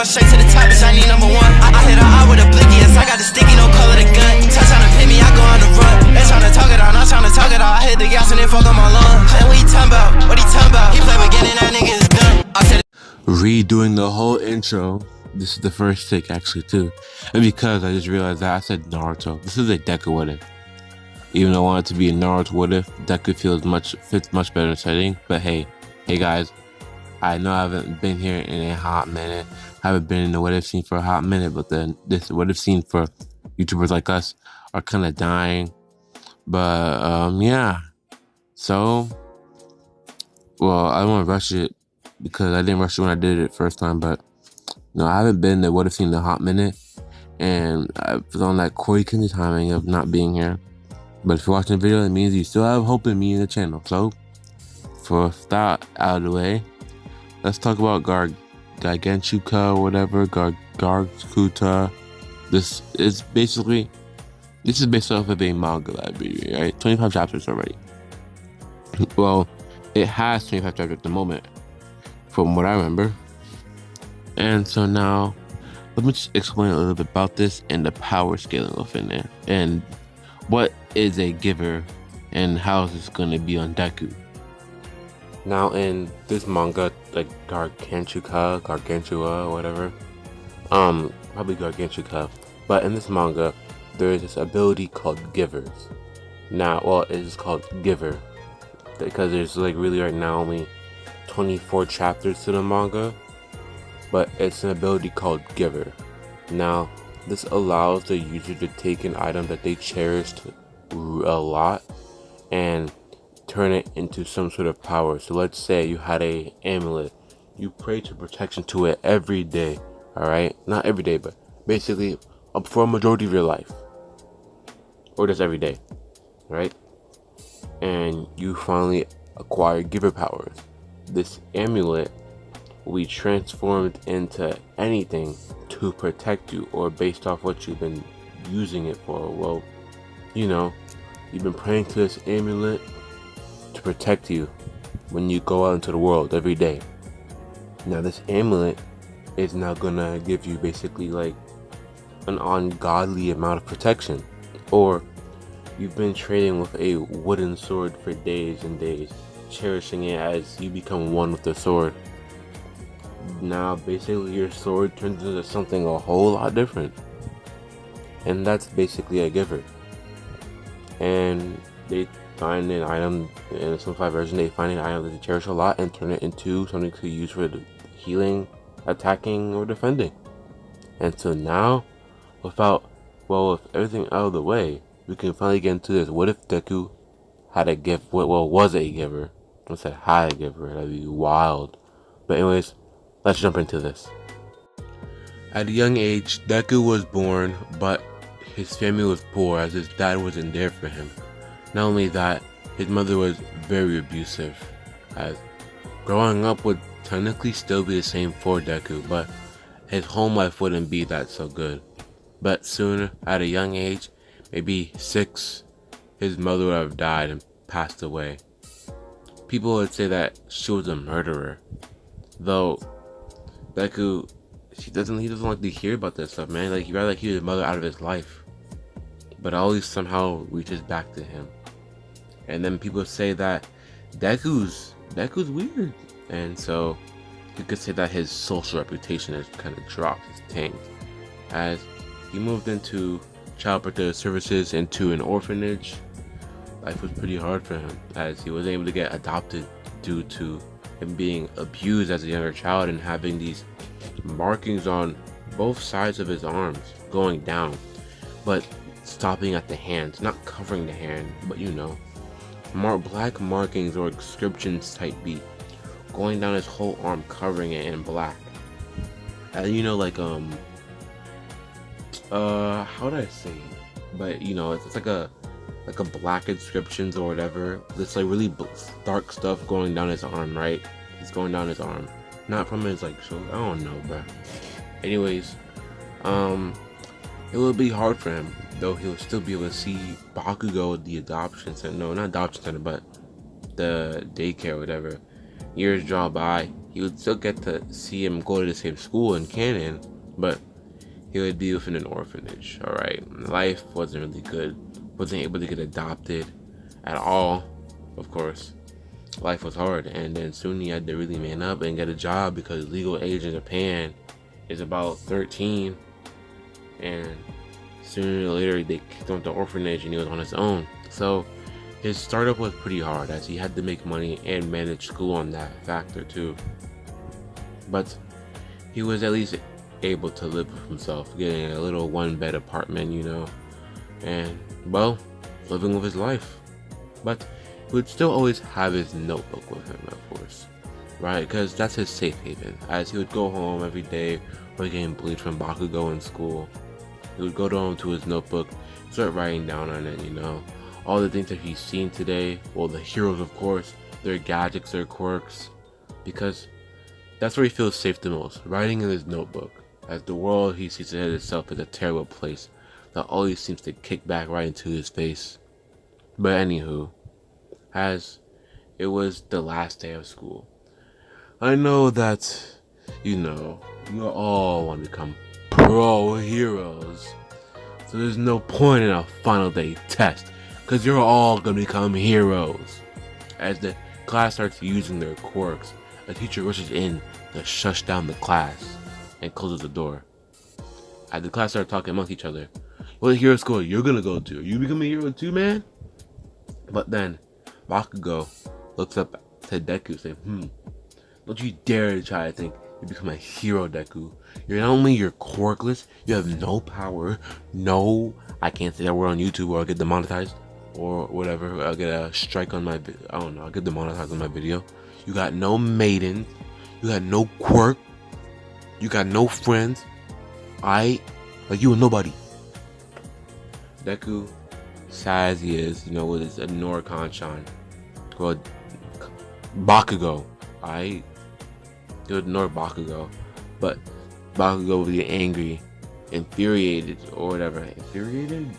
going straight to the top, bitch, I need number one. I hit her eye with a blicky, yes, I got the sticky, no color the gun. Touch on the pin me, I go on the run. They tryna talk it out, not tryna talk it out. I hit the gas and then fuck on my lungs. And what he talking about? What he talking about? He play beginning, that nigga is done. I said redoing the whole intro. This is the first take actually too, and because I just realized that I said Naruto. This is a Deku what if. Even though I want it to be a Naruto what if, Deku fits much better setting. But hey guys, I know I haven't been here in a hot minute. I haven't been in the what if scene for a hot minute, but then this what if scene for YouTubers like us are kind of dying. But yeah. So, well, I don't want to rush it because I didn't rush it when I did it first time, but no, I haven't been to what if scene in a hot minute, and I was on that Corey Kinsey timing of not being here. But if you're watching the video, it means you still have hope in me in the channel. So, for that out of the way, let's talk about Gachiakuta or whatever, Gachiakuta. This is based off of a manga library, right? 25 chapters already. Well, it has 25 chapters at the moment, from what I remember. And so now, let me just explain a little bit about this and the power scaling within there, and what is a giver, and how is this going to be on Deku. Now in this manga, like Gargantua, whatever, probably Gargantua, but in this manga, there is this ability called Givers. Now, well, it is called Giver, because there's like really right now only 24 chapters to the manga, but it's an ability called Giver. Now, this allows the user to take an item that they cherished a lot and turn it into some sort of power. So let's say you had a amulet, you pray to protection to it every day, alright? Not every day, but basically for a majority of your life, or just every day, right? And you finally acquire giver powers. This amulet will be transformed into anything to protect you, or based off what you've been using it for. Well, you know, you've been praying to this amulet to protect you when you go out into the world every day. Now this amulet is now gonna give you basically like an ungodly amount of protection. Or you've been trading with a wooden sword for days and days, cherishing it as you become one with the sword. Now basically your sword turns into something a whole lot different, and that's basically a giver. And they find an item in a simplified version, they find an item that they cherish a lot and turn it into something to use for healing, attacking, or defending. And so now, with everything out of the way, we can finally get into this. What if Deku had a gift, was a giver? I said had a giver, that'd be wild. But anyways, let's jump into this. At a young age, Deku was born, but his family was poor as his dad wasn't there for him. Not only that, his mother was very abusive, as growing up would technically still be the same for Deku, but his home life wouldn't be that so good. But soon, at a young age, maybe 6, his mother would have died and passed away. People would say that she was a murderer, though Deku, he doesn't like to hear about this stuff, man. Like, he'd rather keep his mother out of his life, but always somehow reaches back to him. And then people say that Deku's weird, and so you could say that his social reputation has kind of dropped, his tanked, as he moved into child protective services, into an orphanage. Life was pretty hard for him, as he wasn't able to get adopted due to him being abused as a younger child and having these markings on both sides of his arms going down, but stopping at the hands, not covering the hand, but you know, black markings or inscriptions type beat going down his whole arm, covering it in black. And you know, like how did I say it? But you know, it's like a black inscriptions or whatever. This like really dark stuff going down his arm, right? It's going down his arm, not from his like shoulder. I don't know, bro. Anyways, it will be hard for him, though he'll still be able to see Bakugo, the adoption center, no, not adoption center, but the daycare or whatever, years draw by, he would still get to see him go to the same school in canon, but he would be within an orphanage. Alright, life wasn't really good, wasn't able to get adopted at all, of course. Life was hard, and then soon he had to really man up and get a job because legal age in Japan is about 13, and sooner or later they kicked him out the orphanage and he was on his own. So his startup was pretty hard as he had to make money and manage school on that factor too. But he was at least able to live with himself, getting a little one-bed apartment, and, well, living with his life. But he would still always have his notebook with him, of course, right? Because that's his safe haven, as he would go home every day while getting bleached from Bakugo in school. He would go down to his notebook, start writing down on it, all the things that he's seen today, well, the heroes, of course, their gadgets, their quirks, because that's where he feels safe the most, writing in his notebook, as the world he sees ahead of itself is a terrible place that always seems to kick back right into his face. But anywho, as it was the last day of school, I know that, you all want to become pro heroes, so there's no point in a final day test, because you're all going to become heroes. As the class starts using their quirks, a teacher rushes in to shush down the class and closes the door. As the class starts talking amongst each other, what hero school you're going to go to? You become a hero too, man? But then Bakugo looks up to Deku saying, don't you dare to try to think you become a hero, Deku. You're not only you're quirkless, you have no power, I can't say that word on YouTube or I'll get demonetized or whatever. I'll get a strike on my, I'll get demonetized on my video. You got no maiden, you got no quirk, you got no friends, like you a nobody. Deku, sad as he is, with his ignore Kanchan, well, Bakugo, he would ignore Bakugo, but Bakugo would get angry, infuriated, or whatever. Infuriated?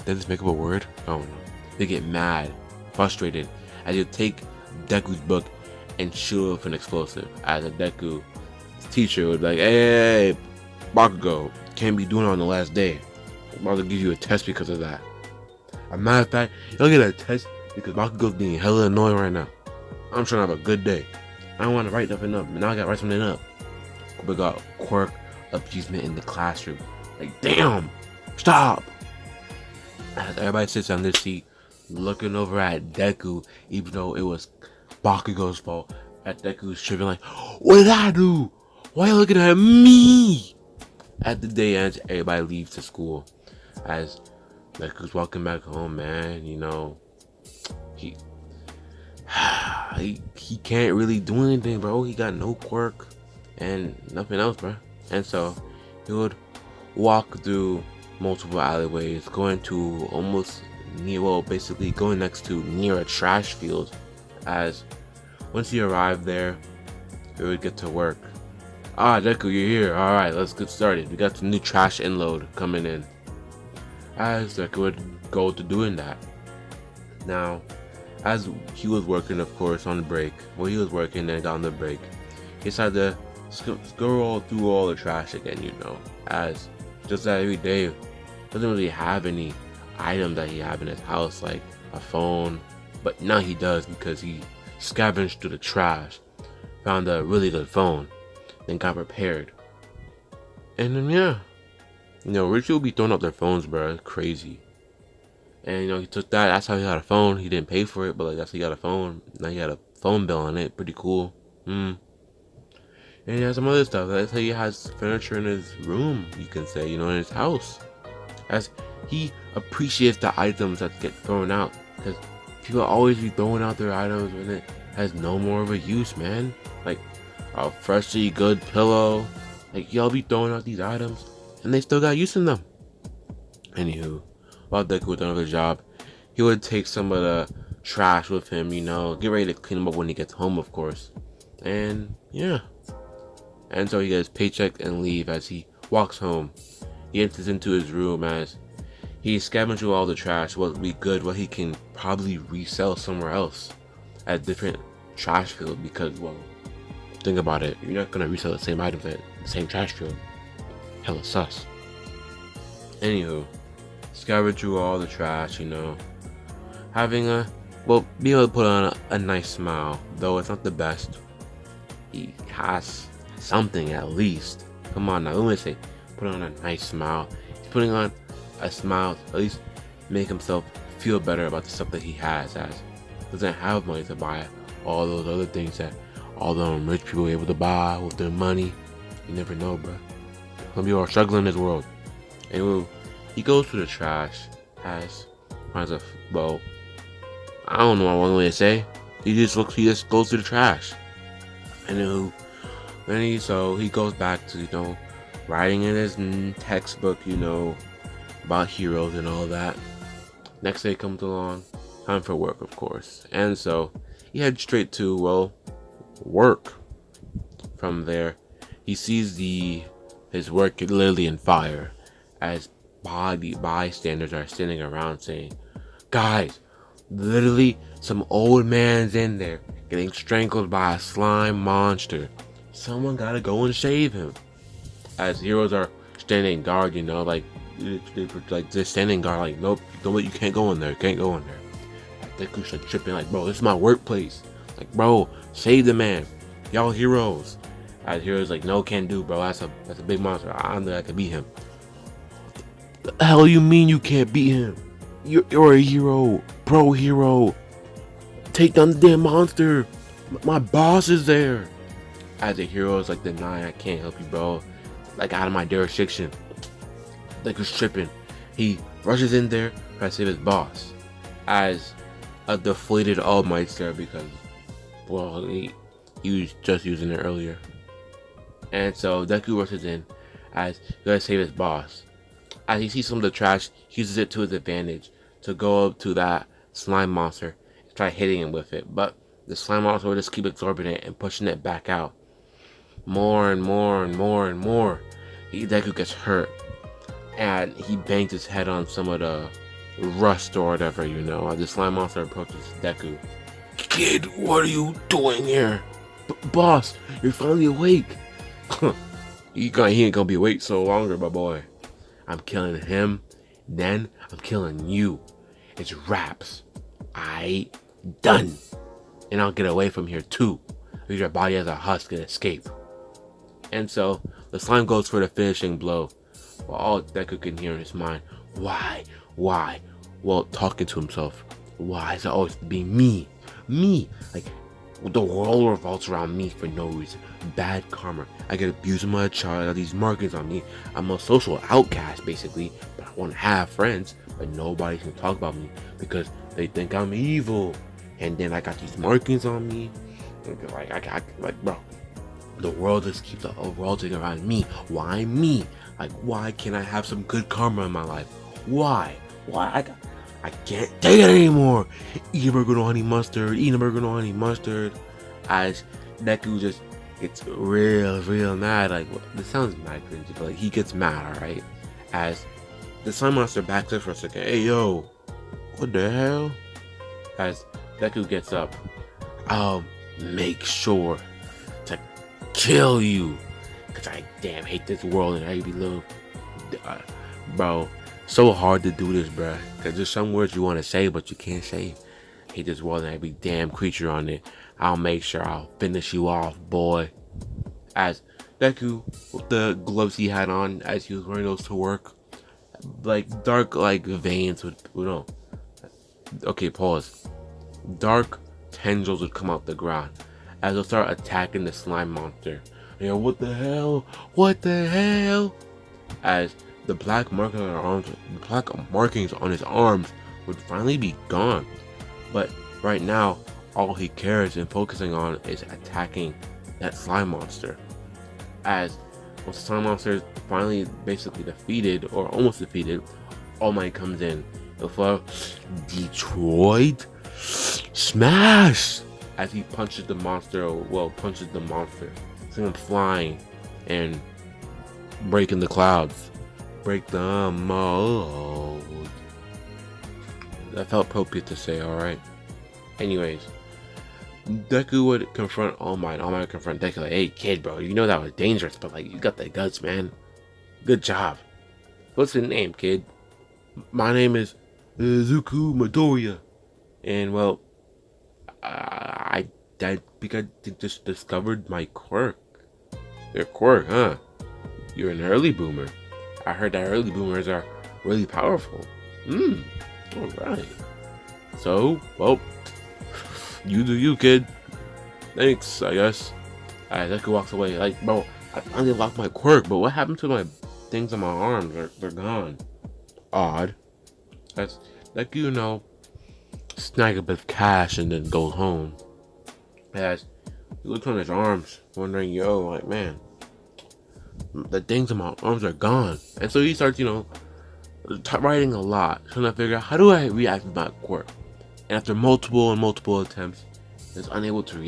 Did I just make up a word? I don't know. They get mad, frustrated, as you take Deku's book and shoot it with an explosive. As a Deku teacher would be like, hey, Bakugo, can't be doing it on the last day. I'm about to give you a test because of that. As a matter of fact, you'll get a test because Bakugo's being hella annoying right now. I'm trying to have a good day. I don't want to write nothing up, but now I gotta write something up. We got quirk abusement in the classroom. Like, damn, stop! As everybody sits on their seat, looking over at Deku, even though it was Bakugo's fault. At Deku's tripping like, what did I do? Why are you looking at me? At the day ends, everybody leaves to school. As Deku's walking back home, man, he can't really do anything, bro. He got no quirk and nothing else, bro. And so he would walk through multiple alleyways, going to almost basically going near a trash field. As once he arrived there, he would get to work. Deku, you're here. All right, let's get started. We got some new trash unload coming in. As Deku would go to doing that. Now, as he was working, of course, on the break, while he was working and got on the break, he decided to scroll through all the trash again, as just that every day doesn't really have any items that he have in his house, like a phone, but now he does because he scavenged through the trash, found a really good phone, then got prepared. And then rich people be throwing up their phones, bro. It's crazy. And he took that. That's how he got a phone. He didn't pay for it, but that's how he got a phone. Now he got a phone bill on it. Pretty cool. And he has some other stuff. That's how he has furniture in his room, you can say, in his house. As he appreciates the items that get thrown out, because people always be throwing out their items when it has no more of a use, man. Like a freshly good pillow. Like, y'all be throwing out these items and they still got use in them. Anywho, while Deku was done with his job, he would take some of the trash with him, get ready to clean them up when he gets home, of course. And and so he gets his paycheck and leave. As he walks home, he enters into his room as he scavenged all the trash, what would be good, what he can probably resell somewhere else at different trash field because, well, think about it. You're not gonna resell the same items at the same trash field. Hella sus. Anywho, scavenge through all the trash, having be able to put on a nice smile, though it's not the best. He has something at least. Come on now, let me say, put on a nice smile. He's putting on a smile to at least make himself feel better about the stuff that he has, as he doesn't have money to buy all those other things that all them rich people are able to buy with their money. You never know, bro. Some people are struggling in this world. Anyway, he goes through the trash as well, I don't know one way to say. He just goes through the trash. And then he goes back to, writing in his textbook, about heroes and all that. Next day comes along, time for work, of course. And so he heads straight to, work. From there, he sees his work literally in fire, as bystanders are standing around saying, "Guys, literally some old man's in there getting strangled by a slime monster. Someone gotta go and save him." As heroes are standing guard, they're standing guard, like, nope, you can't go in there, Deku's like tripping, like, bro, this is my workplace, like, bro, save the man, y'all heroes. As heroes like, no, can't do, bro, that's a big monster, I don't think I can beat him. The hell you mean you can't beat him? You're a hero, pro hero. Take down the damn monster. My boss is there. As the hero is like, denying, I can't help you, bro. Like, out of my jurisdiction. Like, he's tripping. He rushes in there, tries to save his boss. As a deflated All Might's there because, well, he was just using it earlier. And so Deku rushes in as he gotta save his boss. As he sees some of the trash, he uses it to his advantage to go up to that slime monster and try hitting him with it. But the slime monster will just keep absorbing it and pushing it back out. More and more and more and more. Deku gets hurt. And he bangs his head on some of the rust or whatever, The slime monster approaches Deku. "Kid, what are you doing here?" "Boss, you're finally awake." He ain't gonna be awake so longer, my boy. "I'm killing him, then I'm killing you. It's wraps. Done. And I'll get away from here too. Use your body as a husk and escape." And so the slime goes for the finishing blow. While all Deku can hear in his mind, why? Well, talking to himself, why is it always being me? Like, the world revolves around me for no reason. Bad karma. I get abused by a child. I got these markings on me. I'm a social outcast, basically. But I want to have friends, but nobody can talk about me because they think I'm evil. And then I got these markings on me. Like, bro, the world just keeps revolving around me. Why me? Like, why can't I have some good karma in my life? Why? I can't take it anymore. Eat a burger, no honey mustard. As Deku just gets real mad. Like, this sounds mad cringy, but he gets mad, alright? As the slime monster backs up for a second. "Hey, yo, what the hell?" As Deku gets up, "I'll make sure to kill you, because I damn hate this world and I be little." Bro, so hard to do this, bruh, because there's some words you want to say but you can't say. "Hate this world and every damn creature on it. I'll make sure I'll finish you off, boy." As Deku, with the gloves he had on as he was wearing those to work, like dark veins would, okay, pause. Dark tendrils would come out the ground as they'll start attacking the slime monster. What the hell? As the black markings on his arms would finally be gone. But right now, all he cares and focusing on is attacking that slime monster. As once the slime monster is finally basically defeated, or almost defeated, All Might comes in with a Detroit Smash! As he punches the monster, sending him flying and breaking the clouds. Break the mold. That felt appropriate to say, alright. Anyways, Deku would confront All Might. All Might would confront Deku like, "Hey, kid, bro, you know that was dangerous, but like, you got the guts, man. Good job. What's your name, kid?" "My name is Zuku Midoriya, and well, I because I just discovered my quirk. Your quirk, huh? You're an early boomer. I heard that early boomers are really powerful. All right. So, well, you do you, kid. Thanks, I guess." Deku walks away. Like, bro, I finally unlocked my quirk, but what happened to my things on my arms? They're gone. Odd. That's Deku, snag a bit of cash and then goes home. As he looks on his arms, wondering, like, man, the things in my arms are gone. And so he starts, writing a lot, trying to figure out, how do I react with my quirk? And after multiple attempts, is unable to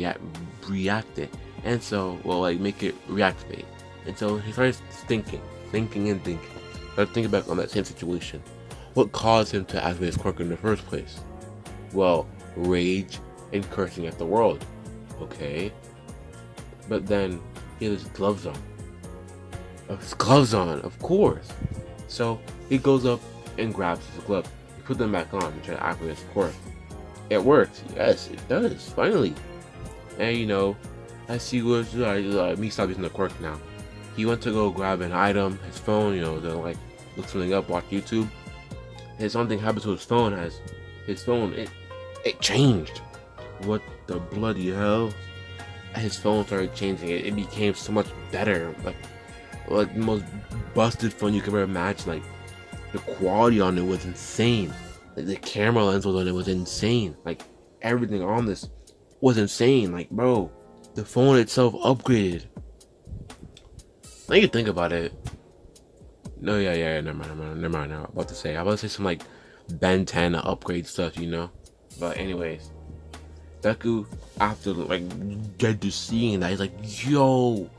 react it. And so, make it reactivate. And so he starts thinking. Starts thinking back on that same situation. What caused him to activate his quirk in the first place? Well, rage and cursing at the world. Okay. But then he has his gloves on. Of course. So he goes up and grabs his gloves. He puts them back on and tries to activate his quirk. It works. Yes, it does. Finally. And as he was me stop using the quirk now. He went to go grab an item, his phone, to look something up, watch YouTube. And something happened to his phone as his phone it changed. What the bloody hell? His phone started changing. It became so much better. Like the most busted phone you could ever imagine. Like the quality on it was insane. Like the camera lens on it was insane. Like everything on this was insane. Like, bro, the phone itself upgraded. Now you think about it. No, yeah, never mind. I'm about to say some like Ben 10 upgrade stuff, But anyways, Deku, after get to seeing that, he's like, yo,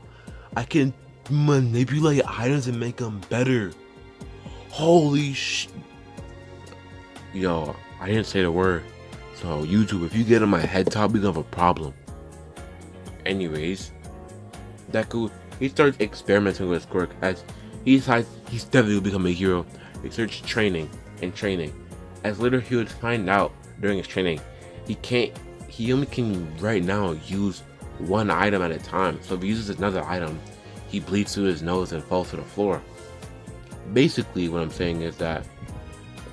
I can manipulate items and make them better. Holy sh! Yo, I didn't say the word. So YouTube, if you get on my head top, we gonna have a problem. Anyways, Deku, he starts experimenting with his quirk as he decides he's definitely will become a hero. He starts training. As later he would find out during his training, he only can right now use one item at a time. So if he uses another item, he bleeds through his nose and falls to the floor. Basically, what I'm saying is that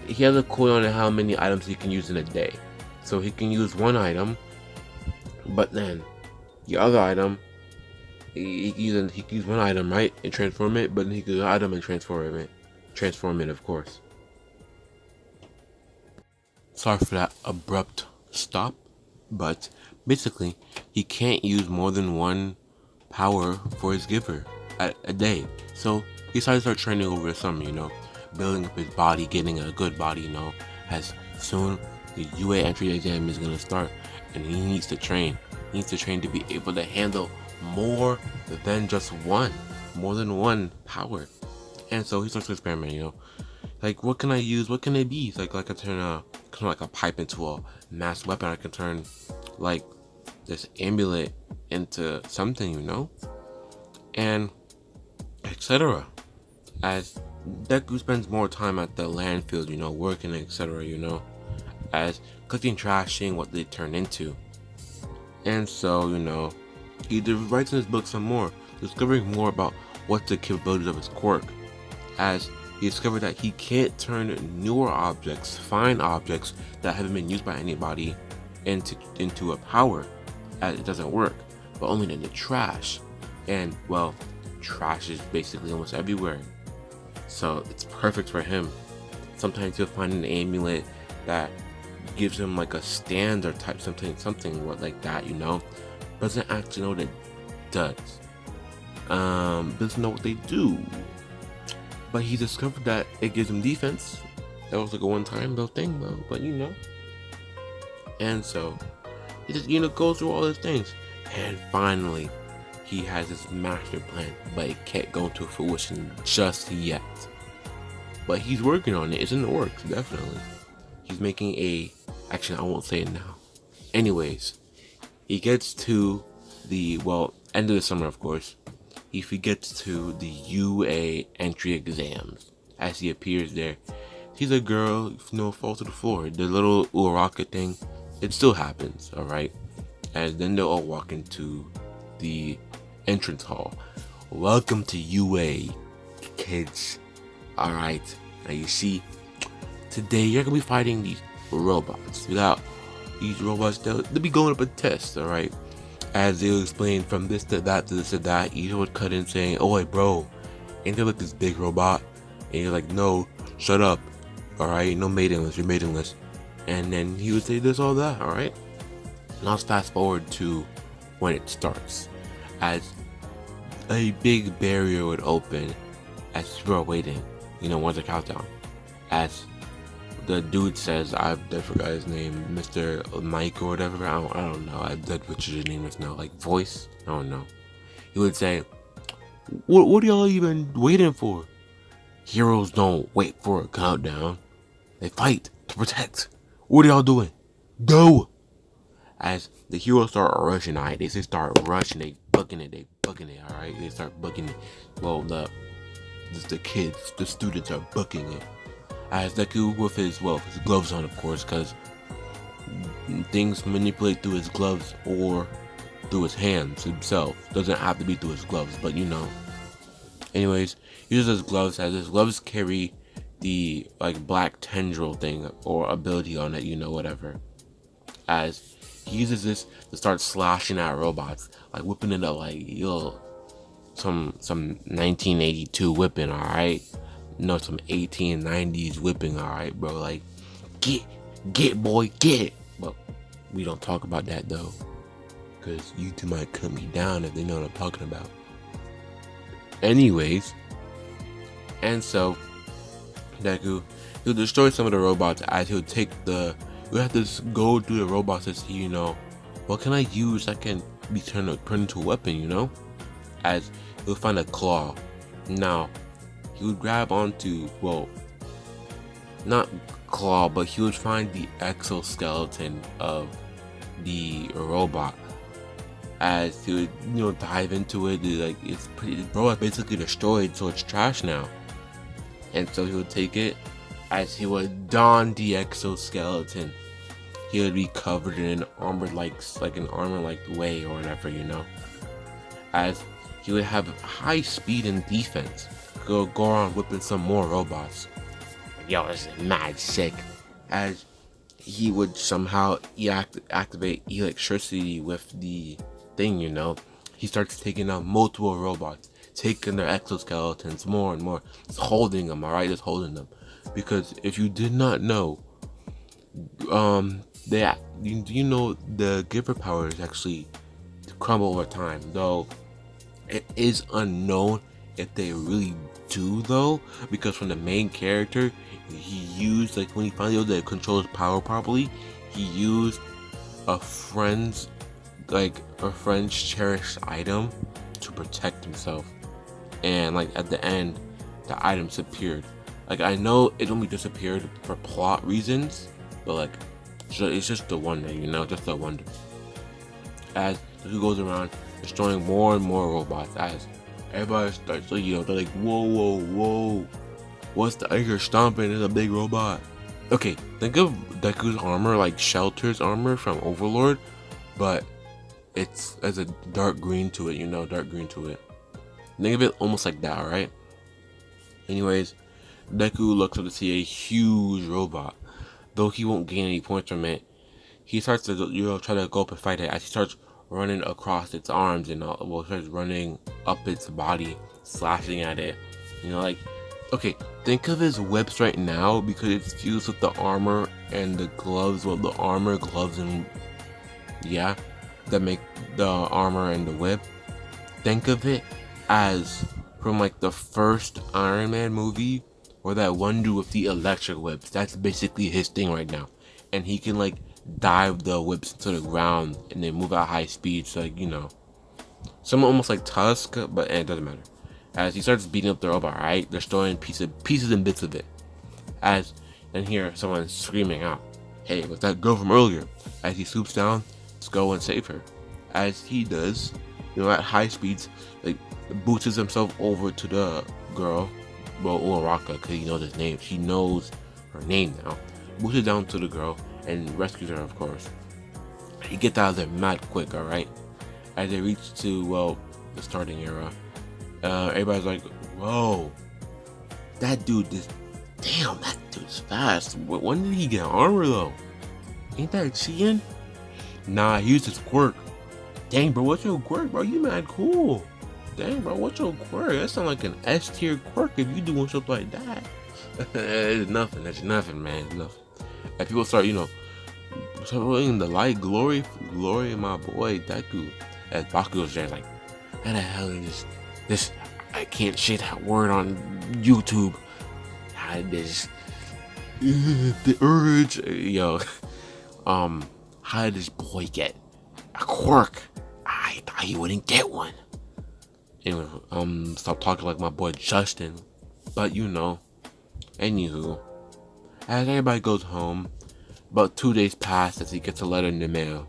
he has a cooldown on how many items he can use in a day. So he can use one item, but then the other item, he can use one item, right, and transform it, but then he can use an item and transform it, of course. Sorry for that abrupt stop, but basically, he can't use more than one power for his giver at a day. So he decided to start training over the summer, building up his body, getting a good body, as soon the UA entry exam is gonna start, and he needs to train. He needs to train to be able to handle more than just more than one power. And so he starts to experiment, like, what can I use? What can it be? It's like I can turn a pipe into a mass weapon. I can turn like this amulet into something, and etc. As Deku spends more time at the landfill, working, etc., as collecting trash, seeing what they turn into. And so, he writes in his book some more, discovering more about what's the capabilities of his quirk, as he discovered that he can't turn newer objects, fine objects that haven't been used by anybody, into a power, as it doesn't work, but only into trash. And, well, trash is basically almost everywhere, so it's perfect for him. Sometimes he'll find an amulet that gives him like a stand or type something like that, doesn't actually know what it does, doesn't know what they do, but he discovered that it gives him defense. That was like a one-time thing though, but and so he just goes through all these things, and finally he has this master plan, but it can't go into fruition just yet. But he's working on it. It's in the works, definitely. He's making actually, I won't say it now. Anyways, He gets to the, well, end of the summer, of course. He gets to the UA entry exams. As he appears there, he's a girl, falls to the floor. The little Uraka thing, it still happens, alright? And then they'll all walk into the entrance hall. Welcome to UA, kids. Alright, now you see, today you're gonna be fighting these robots. Without these robots, they'll be going up a test, alright? As they'll explain from this to that to this to that, Ito would cut in saying, "Oh, hey, bro, ain't there like this big robot?" And you're like, "No, shut up, alright? No maidenless, you're maidenless." And then he would say this, all that, alright? Now let's fast forward to when it starts. As a big barrier would open as people are waiting, when's the countdown? As the dude says, I forgot his name, Mr. Mike or whatever, I don't know, I butchered his name just now, like voice, I don't know. He would say, what are y'all even waiting for? Heroes don't wait for a countdown, they fight to protect. What are y'all doing? Go! As the heroes start rushing, alright, they start rushing, they booking it, alright, they start booking it. Well, the kids, the students are booking it. As Deku with his gloves on, of course, because things manipulate through his gloves or through his hands himself. Doesn't have to be through his gloves, but Anyways, he uses his gloves, as his gloves carry the black tendril thing or ability on it, whatever. As he uses this to start slashing at robots, whipping it up some 1982 whipping, alright? No, some 1890s whipping, alright, bro. Get boy, get it. But we don't talk about that though, because YouTube might cut me down if they know what I'm talking about. Anyways, and so Deku, he'll destroy some of the robots as he'll take you have to go through the robots to see, what can I use that can be turned into a weapon, As he'll find a claw. Now, he would grab onto, not claw, but he would find the exoskeleton of the robot. As he would, dive into it, the robot basically destroyed, so it's trash now. And so he would take it, as he would don the exoskeleton. He would be covered in an armor like an armor way or whatever, As he would have high speed and defense. Go around whipping some more robots. Yo, this is mad sick. As he would somehow activate electricity with the thing, He starts taking out multiple robots, taking their exoskeletons more and more, just holding them, alright, just holding them. Because if you did not know, the giver powers actually crumble over time, though it is unknown if they really do though, because from the main character, he used when he finally able to control his power properly, he used a friend's cherished item to protect himself, and at the end the item disappeared. I know it only disappeared for plot reasons, but it's just the wonder, just the wonder. As he goes around destroying more and more robots, as everybody starts to they're like, whoa, what's the you're stomping? It's a big robot. Okay, think of Deku's armor like Shelter's armor from Overlord, but it's as a dark green to it, dark green to it. Think of it almost like that, alright? Anyways, Deku looks up to see a huge robot. Though he won't gain any points from it, he starts to try to go up and fight it as he starts running across its arms and starts running up its body, slashing at it. Okay, think of his whips right now, because it's fused with the armor and the gloves, the armor, gloves, and that make the armor and the whip. Think of it as from the first Iron Man movie, or that one dude with the electric whips. That's basically his thing right now, and he can dive the whips into the ground and then move at high speed. So somewhat almost like Tusk, but it doesn't matter. As he starts beating up the robot, right, destroying pieces and bits of it. As then hear someone screaming out, "Hey, was that girl from earlier?" As he swoops down to go and save her. as he does, at high speeds, like boosts himself over to the girl, well, Uraraka, because he knows his name. She knows her name now. Boosts down to the girl and rescues her, of course. He gets out of there mad quick, alright? As they reach to, well, the starting era, everybody's like, whoa, that dude is, damn, that dude's fast. When did he get armor, though? Ain't that cheating? Nah, he used his quirk. Dang, bro, what's your quirk, bro? You mad cool. Dang, bro, what's your quirk? That sounds like an S tier quirk if you doing stuff like that. It's nothing. That's nothing, man. It's nothing. And people start, showing the light glory of my boy Deku. As Bakugo's there, like, how the hell is this? I can't say that word on YouTube. How this? The urge, yo. How did this boy get a quirk? I thought he wouldn't get one. Anyway, stop talking like my boy Justin. But anywho, as everybody goes home, about 2 days pass as he gets a letter in the mail.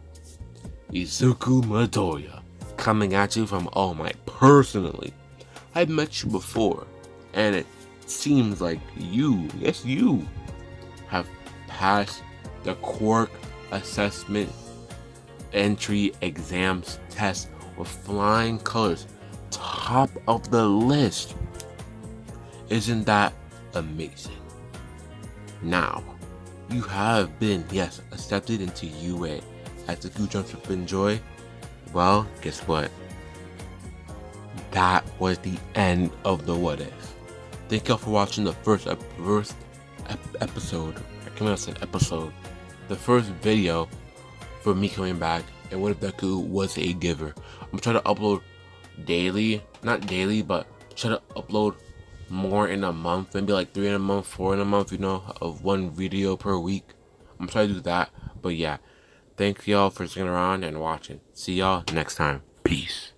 Izuku Midoriya, coming at you from All Might personally. I've met you before, and it seems like you have passed the quirk assessment entry exams test with flying colors, top of the list. Isn't that amazing? Now, you have been, yes, accepted into UA at the Q Jumps Up Enjoy. Well, guess what? That was the end of the What If. Thank y'all for watching the first episode. I can't say episode. The first video for me coming back and What If Deku was a giver. I'm trying to upload daily, not daily, but try to upload more in a month, maybe like 3 in a month, 4 in a month, of 1 video per week. I'm trying to do that, but yeah, thank y'all for sticking around and watching. See y'all next time. Peace.